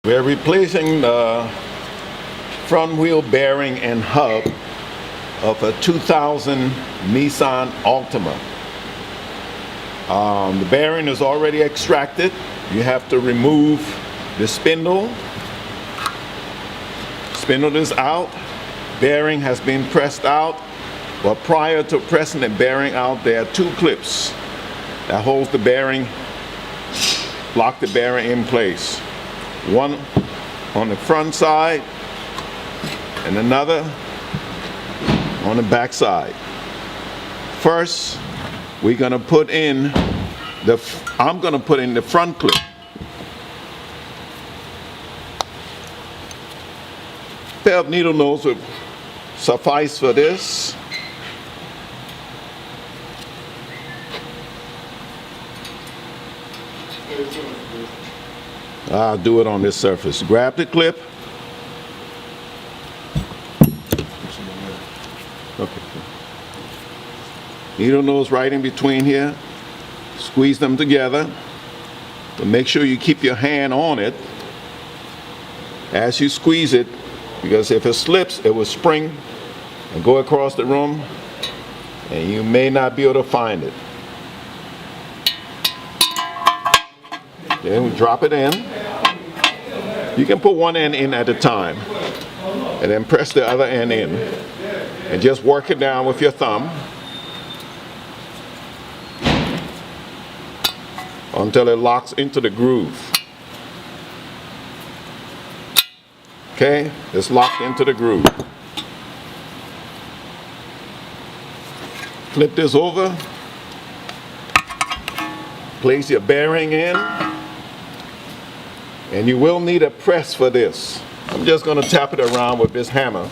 We're replacing the front wheel bearing and hub of a 2000 Nissan Altima. The bearing is already extracted. You have to remove the spindle. Spindle is out. Bearing has been pressed out. But prior to pressing the bearing out, there are two clips that holds the bearing, lock the bearing in place. One on the front side and another on the back side. First, we're gonna put in I'm gonna put in the front clip. A pair of needle nose will suffice for this. I'll do it on this surface. Grab the clip. Okay. Needle nose right in between here. Squeeze them together. But make sure you keep your hand on it as you squeeze it, because if it slips, it will spring and go across the room, and you may not be able to find it. Then we drop it in. You can put one end in at a time and then press the other end in and just work it down with your thumb until it locks into the groove. Okay, it's locked into the groove. Flip this over, place your bearing in. And you will need a press for this. I'm just going to tap it around with this hammer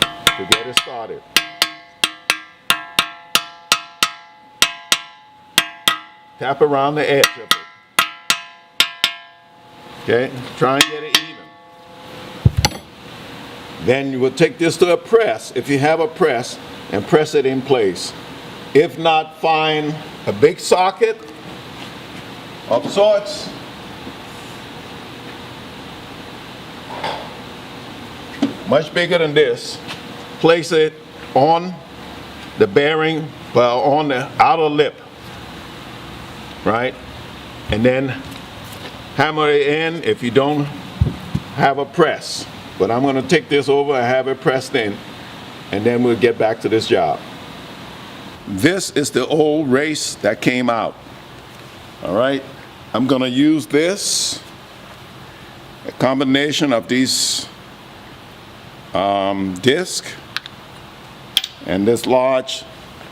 to get it started. Tap around the edge of it. Okay, try and get it even. Then you will take this to a press, if you have a press, and press it in place. If not, find a big socket of sorts. Much bigger than this. Place it on the bearing, well, on the outer lip, right? And then hammer it in if you don't have a press. But I'm going to take this over and have it pressed in, and then we'll get back to this job. This is the old race that came out. All right, I'm going to use this, a combination of these disc and this large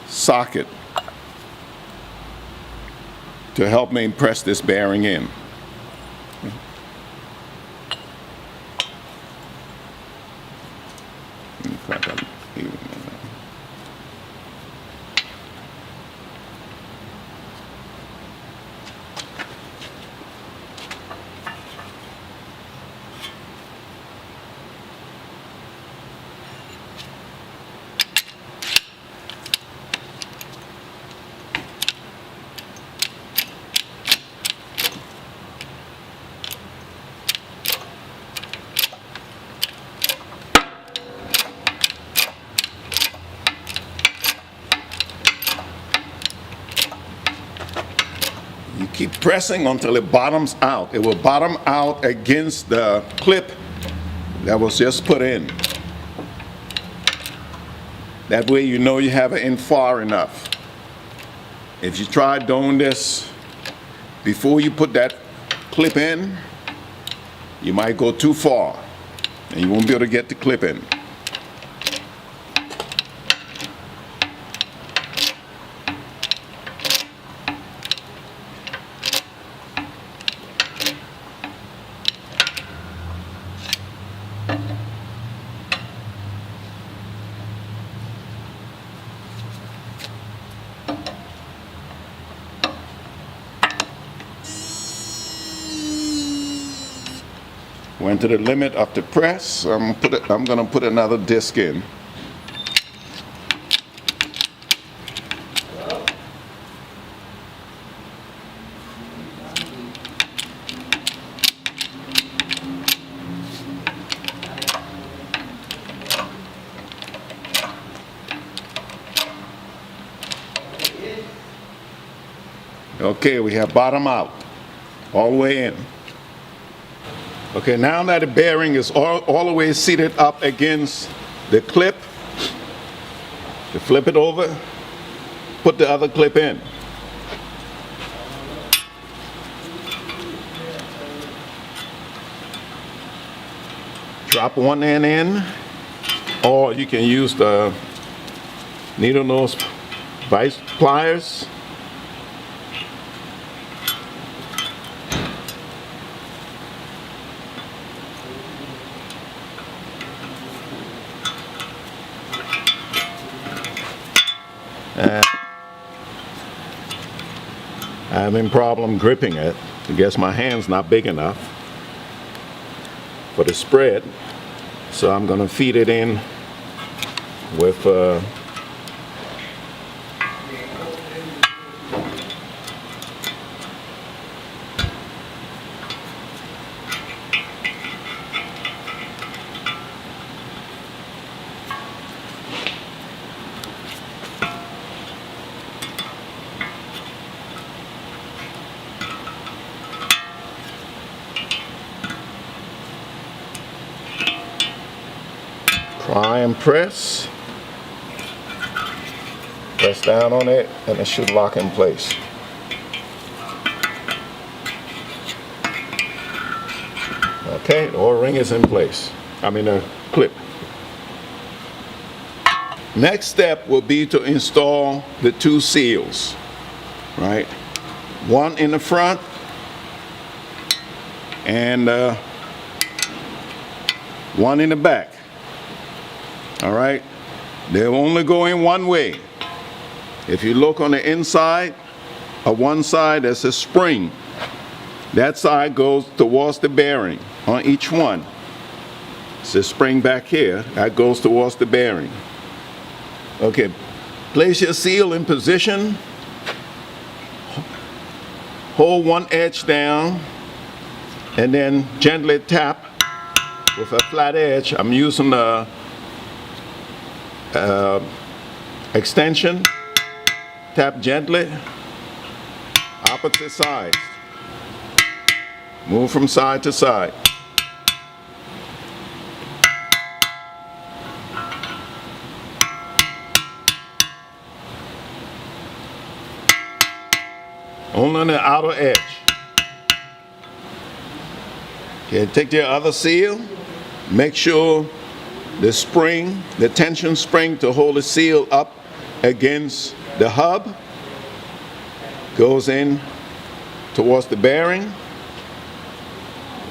socket to help me press this bearing in. You keep pressing until it bottoms out. It will bottom out against the clip that was just put in. That way you know you have it in far enough. If you try doing this before you put that clip in, you might go too far and you won't be able to get the clip in. Went to the limit of the press. I'm going to put another disc in. Okay, we have bottom out, all the way in. Okay, now that the bearing is all the way seated up against the clip, you flip it over, put the other clip in. Drop one end in, or you can use the needle nose vice pliers. I'm having problem gripping it. I guess my hand's not big enough for the spread, so I'm going to feed it in with pry and press. Press down on it and it should lock in place. Okay, the O-ring is in place. A clip. Next step will be to install the two seals, right? One in the front and one in the back. All right, they're only going one way. If you look on the inside of one side, there's a spring. That side goes towards the bearing on each one. It's a spring back here that goes towards the bearing. Okay, place your seal in position. Hold one edge down and then gently tap with a flat edge. I'm using a extension. Tap gently, opposite sides. Move from side to side. Only on the outer edge. Okay, take your other seal. Make sure the spring, the tension spring to hold the seal up against the hub goes in towards the bearing.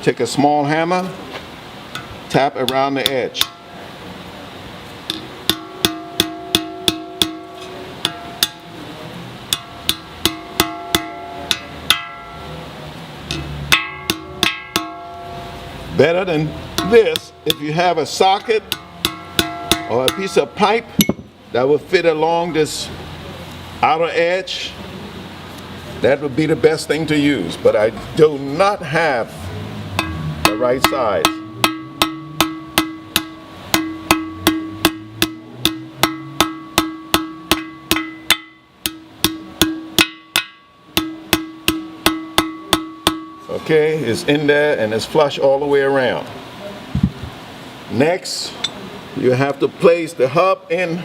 Take a small hammer, tap around the edge. Better than this, if you have a socket or a piece of pipe that will fit along this outer edge, that would be the best thing to use. But I do not have the right size. Okay, it's in there and it's flush all the way around. Next, you have to place the hub in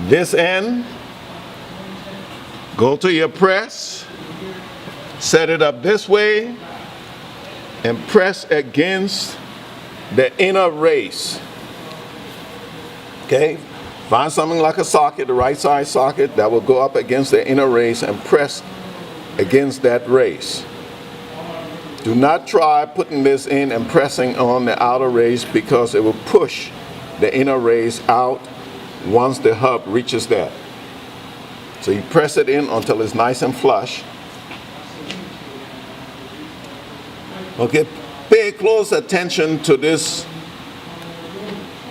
this end. Go to your press, set it up this way, and press against the inner race. Okay, find something like a socket, the right side socket that will go up against the inner race and press against that race. Do not try putting this in and pressing on the outer race because it will push the inner race out once the hub reaches that. So you press it in until it's nice and flush. Okay, pay close attention to this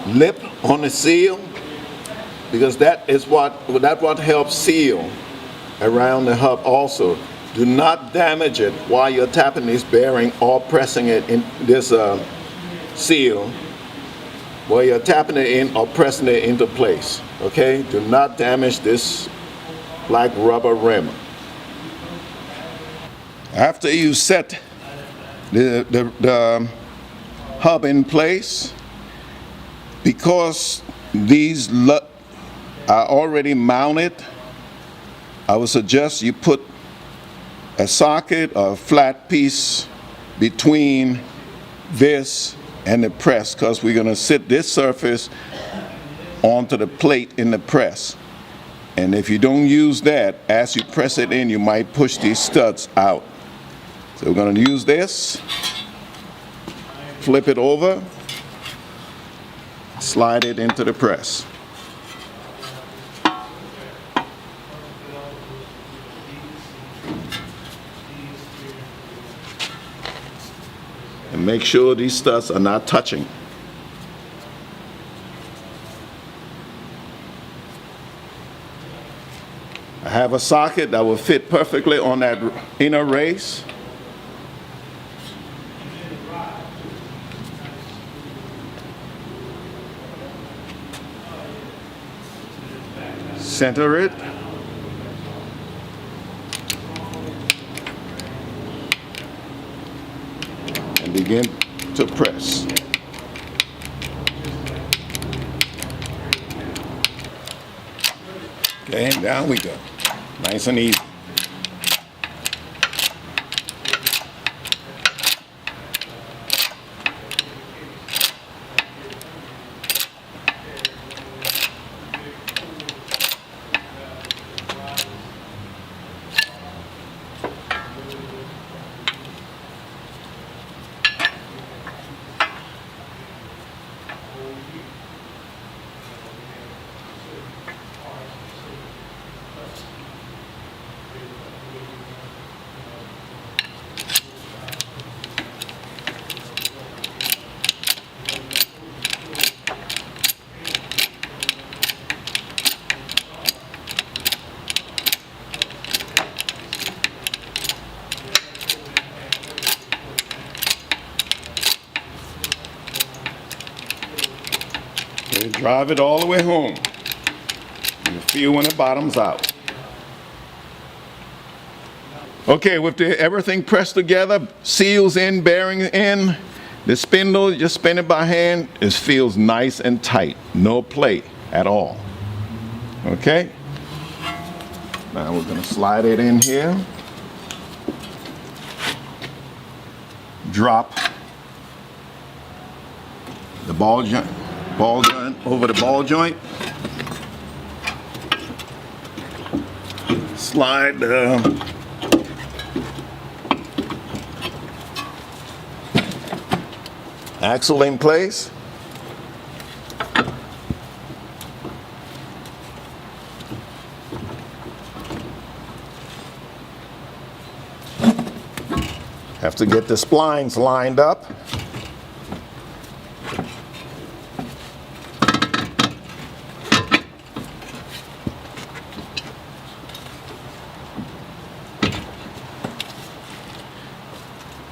lip on the seal because that what helps seal around the hub also. Do not damage it while you're tapping this bearing or pressing it in this seal. While you're tapping it in or pressing it into place. Okay? Do not damage this black rubber rim. After you set the hub in place, because these are already mounted, I would suggest you put a socket or a flat piece between this and the press, because we're going to sit this surface onto the plate in the press. And if you don't use that, as you press it in, you might push these studs out. So we're going to use this, flip it over, slide it into the press. And make sure these studs are not touching. I have a socket that will fit perfectly on that inner race. Center it. And begin to press. Okay, and down we go. Nice and easy. Okay, drive it all the way home. You feel when the bottom's out. Okay, with everything pressed together, seals in, bearings in, the spindle, just spin it by hand, it feels nice and tight. No play at all. Okay? Now we're going to slide it in here. Drop the ball joint over the ball joint. Slide the axle in place. Have to get the splines lined up.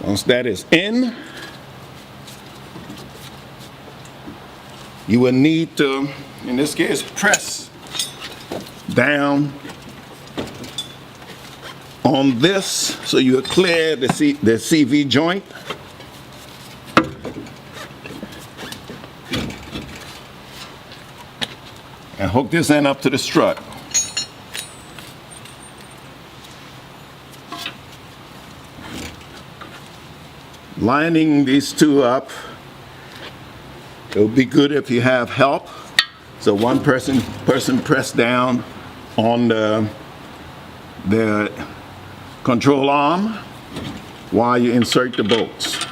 Once that is in, you will need to, in this case, press down on this so you will clear the CV joint. And hook this end up to the strut. Lining these two up, it would be good if you have help. So one person press down on the control arm while you insert the bolts.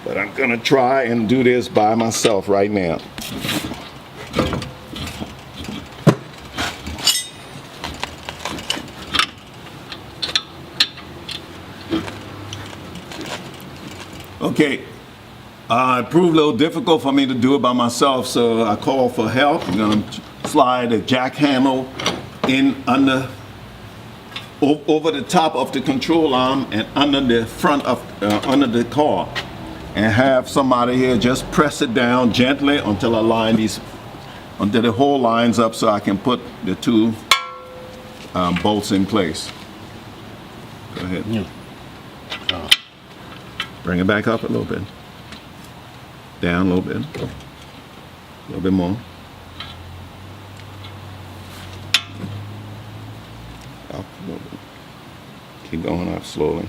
But I'm gonna try and do this by myself right now. Okay, it proved a little difficult for me to do it by myself, so I called for help. I'm going to slide a jack handle in over the top of the control arm and under the front of under the car, and have somebody here just press it down gently until I line these, until the hole lines up, so I can put the two bolts in place. Go ahead. Bring it back up a little bit. Down a little bit. A little bit more. Up a little bit. Keep going up slowly.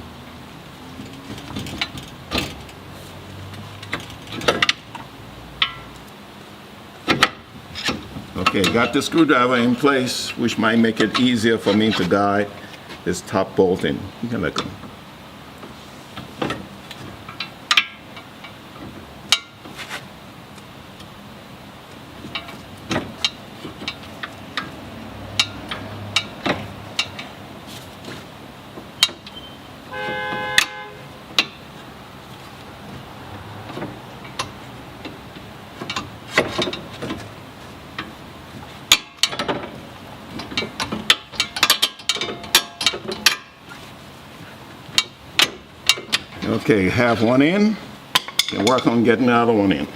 Okay, got the screwdriver in place, which might make it easier for me to guide this top bolt in. You can let go. Okay, have one in, and work on getting the other one in.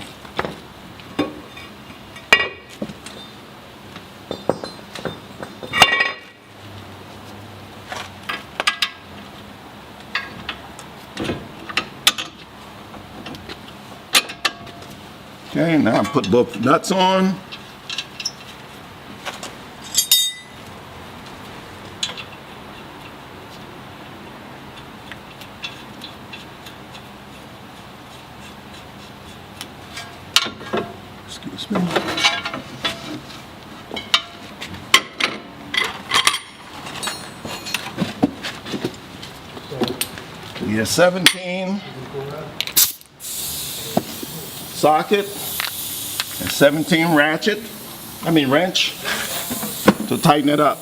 Okay, now put both nuts on. Excuse me. We have 17 socket and 17 wrench to tighten it up.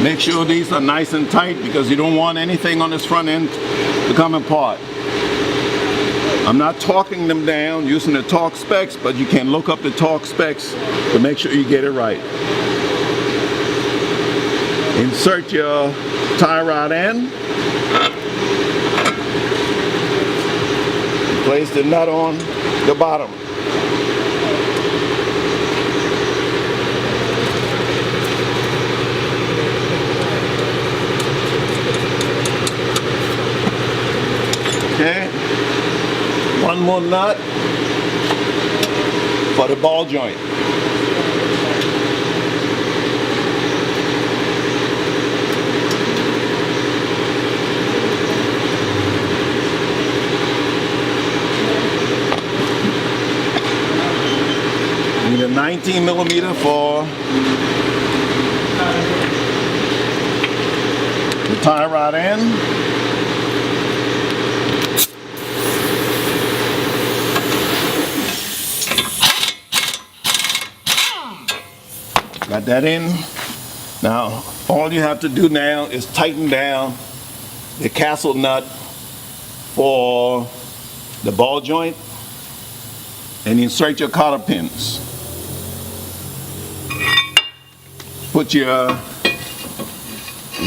Make sure these are nice and tight because you don't want anything on this front end to come apart. I'm not torquing them down using the torque specs, but you can look up the torque specs to make sure you get it right. Insert your tie rod in. Place the nut on the bottom. Okay, one more nut for the ball joint. Need a 19 millimeter for the tie rod end. Got that in. Now, all you have to do now is tighten down the castle nut for the ball joint and insert your cotter pins. Put your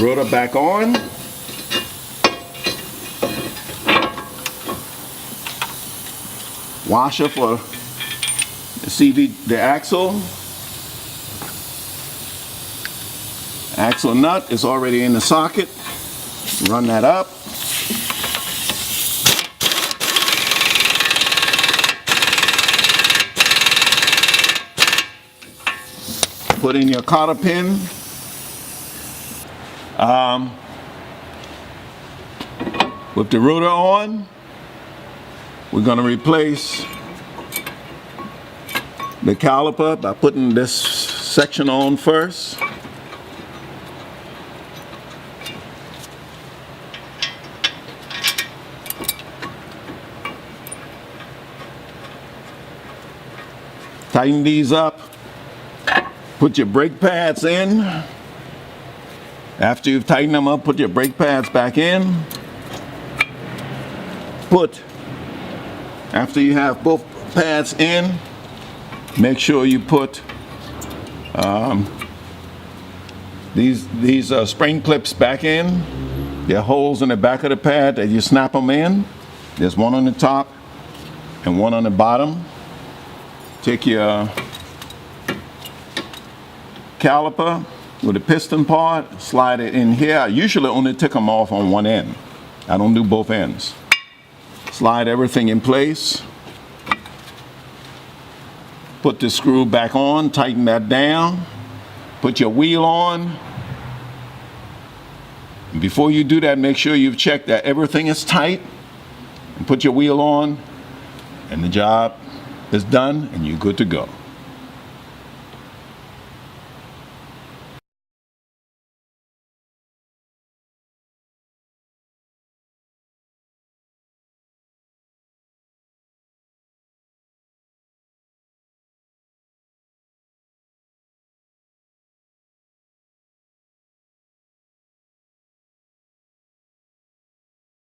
rotor back on. Washer for the axle. Axle nut is already in the socket. Run that up. Put in your cotter pin. With the rotor on, we're going to replace the caliper by putting this section on first. Tighten these up. Put your brake pads in. After you've tightened them up, put your brake pads back in. After you have both pads in, make sure you put These spring clips back in. There are holes in the back of the pad that you snap them in. There's one on the top and one on the bottom. Take your caliper with the piston part, slide it in here. I usually only take them off on one end. I don't do both ends. Slide everything in place. Put the screw back on, tighten that down. Put your wheel on. Before you do that, make sure you've checked that everything is tight. And put your wheel on, and the job is done, and you're good to go.